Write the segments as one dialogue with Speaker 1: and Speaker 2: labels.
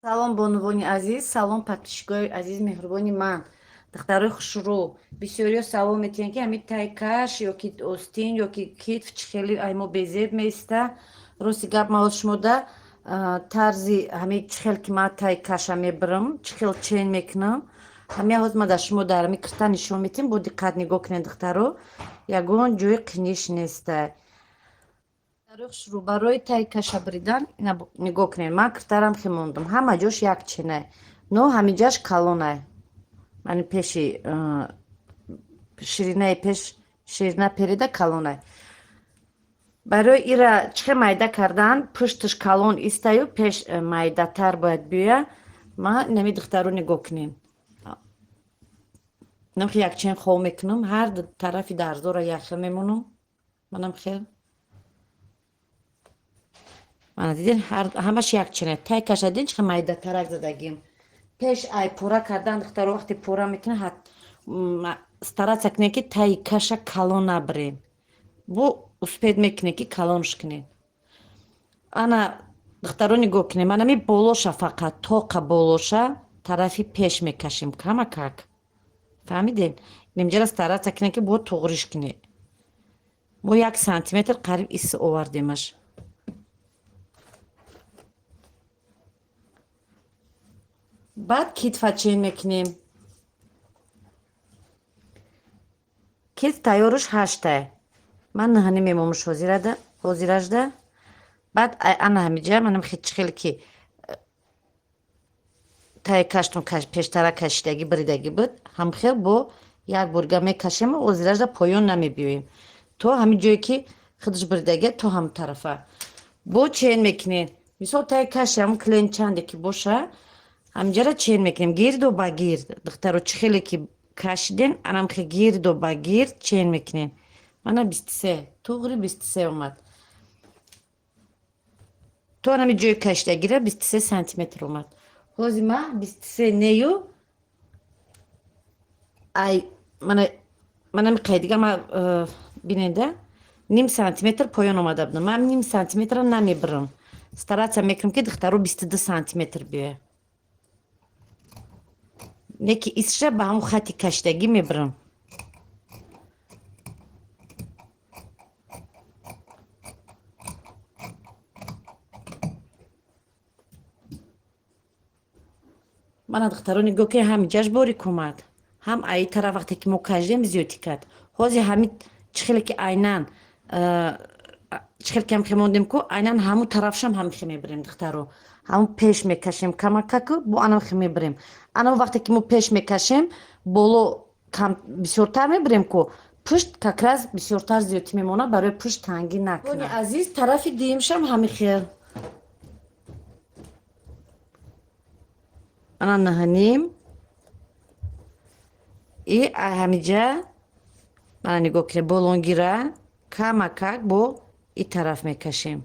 Speaker 1: Салом бонувони азиз, салом подписчикои азиз меҳрубони ман. Духтарои хушрӯ, бисёриё савол метиҳанд ки ҳамин тайкаш ё ки остин ё ки китф чӣ хеле аймо безеб меиста. Рости гап ман шумо да тарзи ҳамин чӣ хел ки ман тайкаша мебирам, чӣ хел чен мекунам. Ҳамин ҳоз ман да шумо дар ҳамин қисса нишон медиҳам, бо диққат нигоҳ кунед духтаро. Ягон ҷои қиниш нестай. Барои тай каша бридан нигоҳ кунед. Ман киртарам химондам. Ҳама ҷош як ченае. Но ҳамиҷаш калонае. Мани пеши ширинаи пеш ширина переда калонае. Барои ира чӣ хел майда кардан, пушташ калон истаю, пеш майдатар бояд биёя. Ман нами духтаро нигоҳ кунед. Намхи як чен хол мекунам. Ҳар тарафи дарзора як хел мемонам. Манам хел дидин ҳамаш як чена тай кашадин чӣ майдатарак задагим. Пеш ай пора кардан духтаро вақте пора мекунад стараться кунед ки таи каша калон набирен. Бу успед мекунед ки калонш кунед. Ана духтаро нигоҳ кунед. Манами болоша фақат тоқа болоша тарафи пеш мекашем камакак. Фаҳмиден? Инамҷара стараться кунед ки бо тоғриш кунед. Бо 1 сантиметр қариб иси овардемаш. Баъд китфа чен мекунем. Китф тайёриш 8 ман наҳани мемомуш ҳозиражда. Баъд ана ҳамиҷа манам чӣ хеле ки тай каштам пештара кашидагӣ бридагӣ буд, ҳамхел бо як бурга мекашем ҳозиражда поён намебиёем. То ҳамин ҷое ки худаш бридагия то ҳамон тарафа. Бо чен мекунем. Мисол тай каши ҳамон кленчанде ки боша ҳамҷара чен мекунем гирду ба гирд. Духтаро чӣ хеле ки кашиден анамхе гирду ба гирд чен мекунем. Мана 23 туғри 23 омад. То ҳамин ҷои кашидагира 23 сантиметр омад. ҳозир ман 23 нею ай манами қайдига ман бинеда ним сантиметр поён омада будам. Ман ним сантиметра намебирам. Стараться мекунам ки духтаро 22 сантиметр биёя. Неки исша ба ҳамон хати кашидагӣ мебирам. мана духтаро нигоҳ ки ҳамиҷаш борик омад. Ҳам аи тараф вақте ки мо каждем зиёдӣ кард. ҳозир ҳамин чӣ хеле ки айнан чӣ хеле ки ҳамхе мондем ку айнан ҳамун тарафшам ҳамихе мебирем духтаро. ҳамун пеш мекашем камакаку бо анамхе мебирем. Ана вақте ки мо пеш мекашем боло бисёртар мебирем ку пушт какраз бисёртар зиёдӣ мемонад барои пушт тангӣ накунад. Азиз тарафи дуюмшам ҳамихел. ана наҳаним и ҳамиҷа мана нигоҳ кунед болонгира камакак бо и тараф мекашем.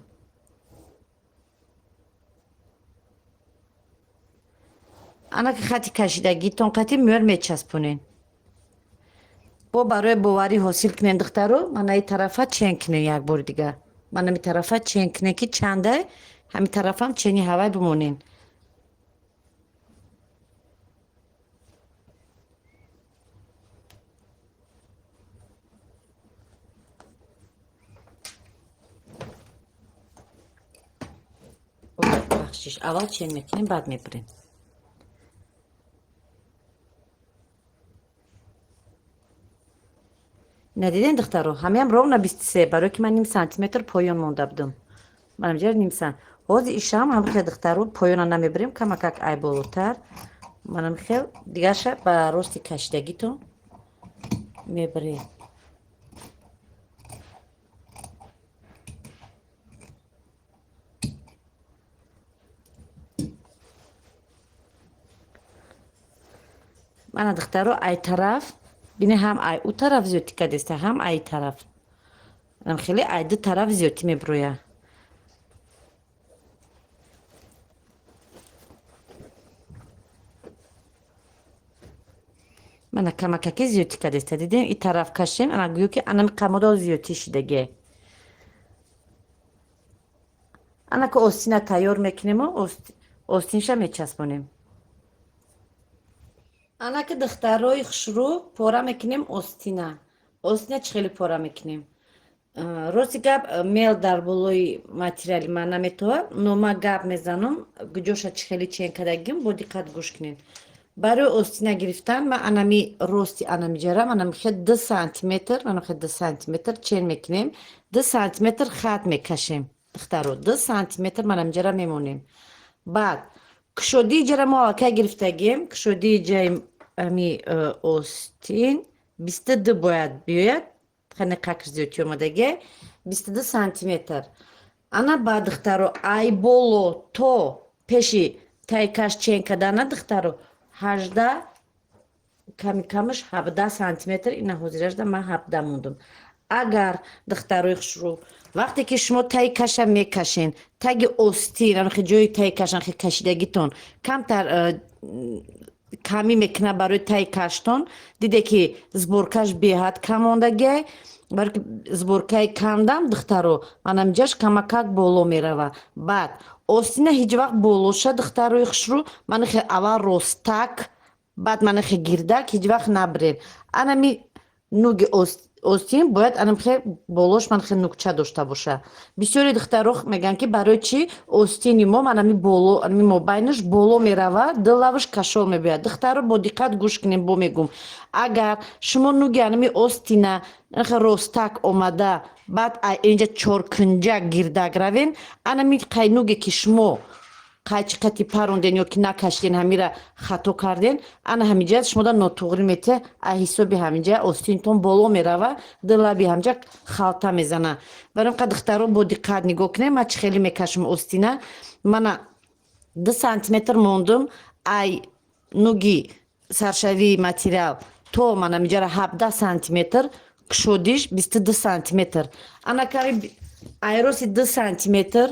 Speaker 1: ана ки хати кашидагитон қати мӯр мечаспонен. бо барои боварӣ ҳосил кунед духтаро мана и тарафа чен кунед як бори дигар. манами тарафа чен кунед ки чандай ҳамин тарафам чени ҳавай бимонен. аввал чен мекунем баъд мебирем. надиден духтаро ҳамиам ровна 23 барое ки ман ним сантиметр поён монда будам. манамҷар ним сант ҳозир ишам ҳамхел духтаро поёна намебирем камакак ай болотар. манамхел дигарша ба рости кашидагитон мебирем. мана духтаро ай тараф бинӣ ҳам ай ӯ тараф зиёдӣ кардеста ҳам ай тараф. манам хеле ай ду тараф зиёдӣ мебироя. мана камакаки зиёдӣ кардеста дидем и тараф кашем ана гӯё ки анами қамодо зиёдӣ шидагие. ана ки остина тайёр мекунем остинша мечаспонем. ана ки духтарои хушрӯ пора мекунем остина. Остина чӣ хеле пора мекунем? Рости гап мел дар болои материали ман наметавад, но ман гап мезанам ҷоша чӣ хеле чен кардагим, бо диққат гӯш кунед. Барои остина гирифтан ман анами рости анамиҷара манамихе 2 сантиметр манамихе 2 сантиметр чен мекунем, 2 сантиметр хат мекашем. Духтаро 2 сантиметр манамиҷара мемонем. Баъд кушодии ҷара мо аллакай гирифтагем, кушодии ҷаи ами остин 22 бояд биёяд, хеле қакр зиёдӣ омадаге 22 сантиметр. Ана баъд духтаро ай боло то пеши таи каш чен кардана духтаро 18 ками камаш 17 сантиметр ина ҳозиражда ман 17 мондум. Агар духтарои хушрӯ вақте ки шумо таи каша мекашен, таги остин анахи ҷои таи каш анахи кашидагитон камтар камӣ мекуна барои таи каштон, диде ки зборкаш беҳад кам мондагиай, барои ки зборкаи камдам духтаро манамиҷаш камакак боло мерава. Баъд остина ҳеҷ вақт болоша духтарои хушрӯ манахи аввал ростак баъд манахи гирдак ҳеҷ вақт набирен. Анами нуги остин бояд анамихе болош манахи нукча дошта боша. Бисёри духтаро мегӯянд ки барои чӣ остини мо манами боло анами мобайнаш боло мерава, дилаваш кашол мебиёяд. Духтаро бо диққат гӯш кунем бо мегӯм. Агар шумо нуги анами остина анахи ростак омада баъд инҷа чоркунҷак гирдак равен, анами қай нуге ки шумо қайчи қати паронден ё ки накашиден ҳамира хато карден, ана ҳамиҷа шумода нотуғри мете аз ҳисоби ҳамиҷа остинтон боло мерава, дилаби ҳамиҷа халта мезана. Барои ин қад духтаро бо диққат нигоҳ кунем. Ман чӣ хеле мекашам остина. Мана 2 сантиметр мондум ай нуги саршавии материал то манамиҷара 17 сантиметр, кушодиш 22 сантиметр. Ана ками айроси 2 сантиметр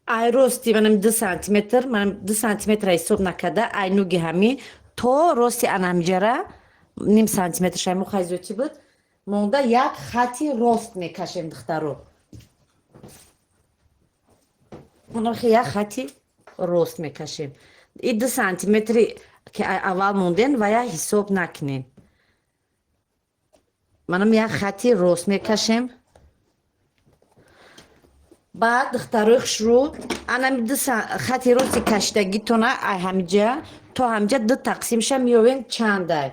Speaker 1: ай рости манам 2 сантиметр манам 2 сантиметр ҳисоб накарда ай нуги ҳами то рости анамиҷара ним сантиметр шаймо хайзоти буд монда як хати рост мекашем духтаро. монахи як хати рост мекашем. И 2 сантиметри ки аввал монден ва я ҳисоб накунем. манам як хати рост мекашем. баъд духтарои хушрӯ анами хати рости кашидагитона ай ҳамиҷа то ҳамиҷа 2 тақсимша меёвем чандай.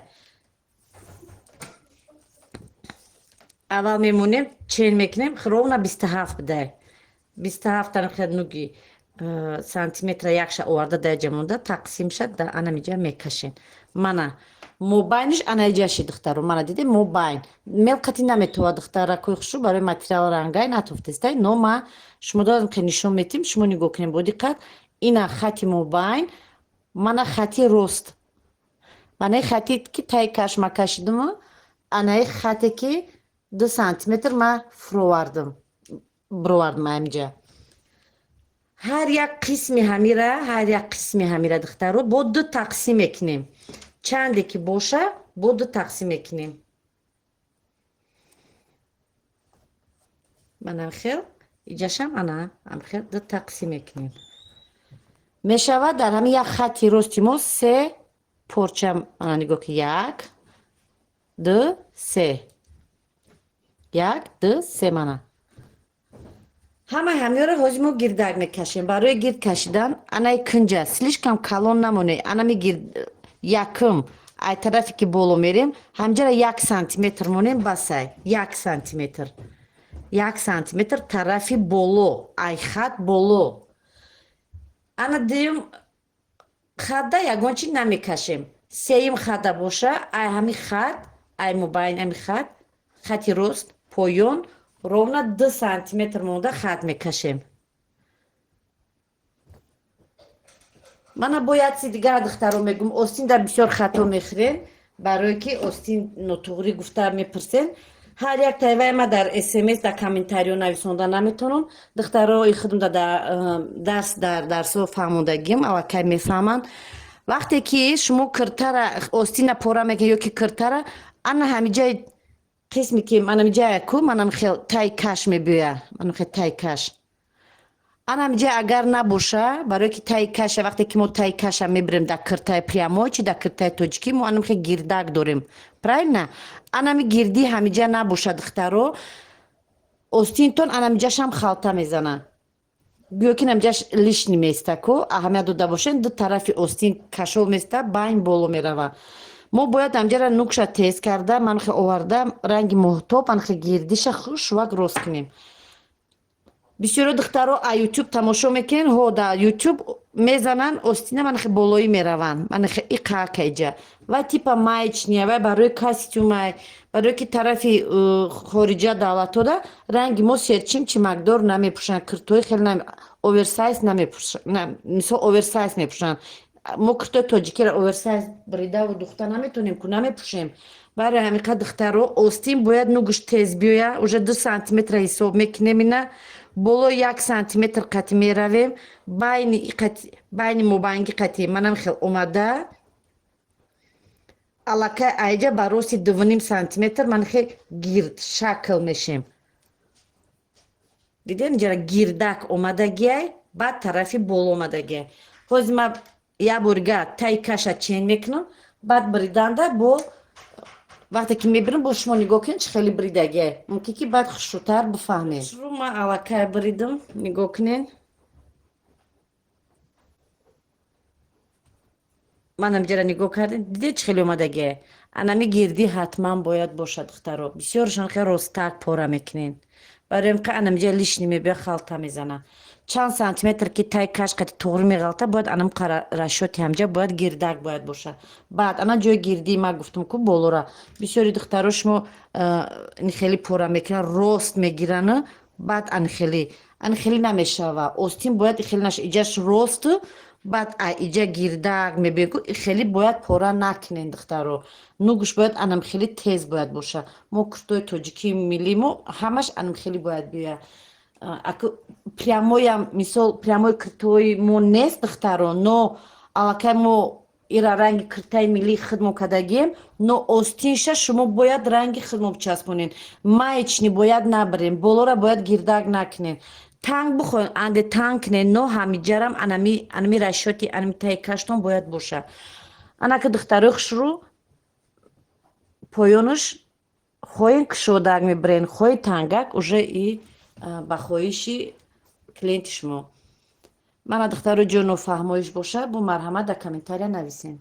Speaker 1: аввал мемонем чен мекунем ровна 27 бидай. 27 анахи нуги сантиметра якша оварда даҷа монда тақсимша да анамиҷа мекашем. Мана мобайниш анаиҷаши духтаро мана диде мобайн мелқати наметавад духтаракои хушрӯ барои материал рангай натофтестай, но ма шумо додам ки нишон метим, шумо нигоҳ кунем бо диққат. Ина хати мобайн мана хати рост манаи хати ки таи каш ма кашидумо анаи хате ки 2 сантиметр ма фуровардам бировардам ҳамиҷа. ҳар як қисми ҳамира духтаро бо 2 тақсим мекунем. чанде ки боша бо 2 тақсим мекунем. манамхел иҷашам ана амхел 2 тақсим мекунем. мешавад дар ҳамин як хати рости мо 3 порча ана нигоҳ ки 1 2 3 1 2 3 мана ҳамаи ҳамёро ҳозир мо гирдак мекашем. барои гирд кашидан анаи кунҷа слишкам калон намоне. анами гирд якум ай тарафе ки боло мерем ҳамҷара 1 сантиметр монем басай 1 сантиметр 1 сантиметр тарафи боло ай хат боло. ана дуюм хатда ягон чи намекашем. сеюм хатда боша ай ҳами хат ай мобайн ами хат хати рост поён ровна 2 сантиметр монда хат мекашем. мана бо як чизи дигар духтаро мегӯм остинда бисёр хато мехӯрен барое ки остин нотуғрӣ гуфта мепурсен. ҳар як таиваи ма дар смс дар комментариё нависонда наметавонам. духтарои худам дар дарсҳо фаҳмондагим аллакай мефаҳманд. вақте ки шумо киртара остина пора мекунед ё ки киртара ана ҳамиҷаи қисме ки манамиҷая ку манам хел таи каш мебиёя манам хел таи каш анамҷа агар набоша, барои ки таи каша, вақте ки мо таи каша мебирем дар киртаи прямой чи дар киртаи тоҷикӣ, мо анам хеле гирдак дорем. Правильно? Анами гирдӣ ҳамиҷа набоша духтаро, остинтон анамиҷашам халта мезана. Гӯё ки намиҷаш лишни места ку, аҳамият дода бошед, ду тарафи остин кашов места, байн боло мерава. Мо бояд амҷара нукша тез карда, манхе оварда, ранги моҳтоб, анхе гирдиша хушвак рост кунем. бисёро духтаро а YouTube тамошо мекунен, ҳо да YouTube мезанан, остина манхе болоӣ мераванд, манхе иқакайҷа ва типа маечния ва барои костюмай, барои ки тарафи хориҷа давлатода ранги мо серчим чимакдор намепӯшанд, киртои хеле оверсайз намепӯшанд, мисол оверсайз мепӯшанд. Мо киртои тоҷикиро оверсайз биридаву духта наметонем ку, намепӯшем. Барои ҳамин қадр духтаро остин бояд нугуш тез биёя, уже 2 сантиметра ҳисоб мекунем, ина боло 1 сантиметр қатӣ меравем, байни мобайинги қатӣ манам хел омада, аллакай айҷа ба рости 2 сантиметр ман хел гирд шакл мешем. дидем ҷара гирдак омадагиай, баъд тарафи боло омадагиай. ҳозир ман як борига таи каша чен мекунам, баъд бриданда бо вақте ки мебирам бо шумо нигоҳ кунед чӣ хеле бридагиай, мумкин ки баъд хушрӯтар бифаҳмед. шурӯъ ман аллакай бридам, нигоҳ кунед. манам ҷара нигоҳ кардем, дидед чӣ хеле омадагиай. Анами гирдӣ ҳатман бояд бошад духтаро. Бисёрашон хеле ростак пора мекунен. барои ин ки анамҷа лишни мебия халта мезана. Чанд сантиметр ки таи каш қати тоғри меғалта, бояд анам расшоти ҳамҷа бояд гирдак бояд боша. Баъд ана ҷои гирдии ман гуфтам ку болора. Бисёри духтаро шумо ин хеле пора мекунанд, рост мегиранд, баъд анхеле намешава. Остин бояд хеле наша иҷаш росту, баъд иҷа гирдак мебия ку хеле бояд пора накунен духтаро. Нугуш бояд анам хеле тез бояд боша. Мо куртои тоҷикии миллии мо ҳамаш анам хеле бояд биёя. Прямоям мисол прямои киртои мо нест духтаро, но аллакай мо ира ранги киртаи миллии хидмо кардагием, но остинша шумо бояд ранги хидмо бичаспонед. Маечни бояд набирем, болора бояд гирдак накунен. Танг бихоен анде танг кунен, но ҳамиҷарам анами расшоти анами таи каштон бояд боша. Анаки духтарои хушрӯъ поёнаш хоҳен кушодак мебирен, хоҳе тангак, уже и ба хоҳиши клиенти шумо. Мана духтаро ҷо нофаҳмоиш боша, бо марҳамат дар комментария нависен.